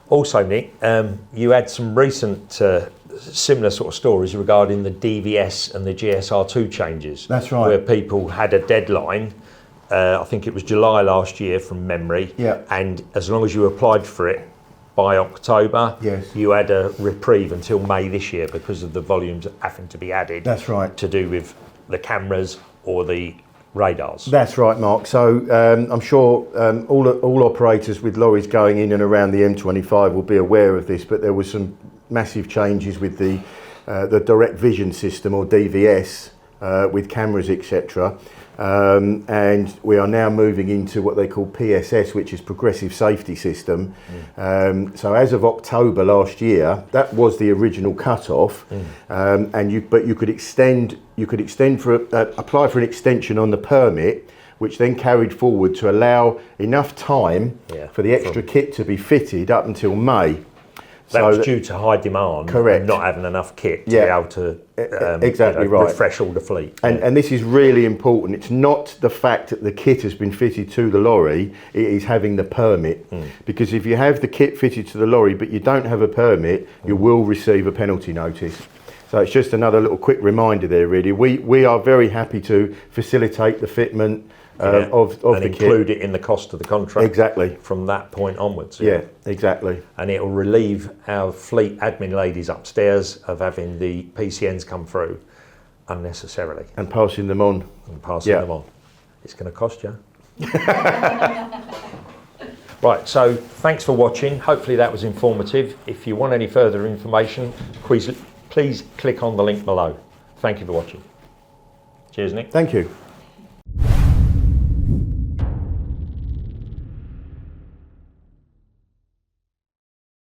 Also, Nick, you had some recent similar sort of stories regarding the DVS and the GSR2 changes. That's right. Where people had a deadline, I think it was July last year from memory, yeah. And as long as you applied for it by October, yes. you had a reprieve until May this year because of the volumes having to be added. That's right. To do with the cameras or the radars. That's right, Mark. So I'm sure all operators with lorries going in and around the M25 will be aware of this, but there was some massive changes with the direct vision system, or DVS, with cameras, etc. And we are now moving into what they call PSS, which is Progressive Safety System. So as of October last year, that was the original cut-off, and you could apply for an extension on the permit, which then carried forward to allow enough time for the extra kit to be fitted up until May. That was due to high demand, correct, and not having enough kit to be able to exactly right. refresh all the fleet. And this is really important. It's not the fact that the kit has been fitted to the lorry, it is having the permit. Because if you have the kit fitted to the lorry but you don't have a permit, you will receive a penalty notice. So it's just another little quick reminder there, really. We are very happy to facilitate the fitment of and the include kit. it in the cost of the contract. Exactly. From that point onwards. Yeah, exactly. And it will relieve our fleet admin ladies upstairs of having the PCNs come through unnecessarily. And passing them on. Them on. It's going to cost you. Right, so thanks for watching. Hopefully that was informative. If you want any further information, please click on the link below. Thank you for watching. Cheers, Nick. Thank you.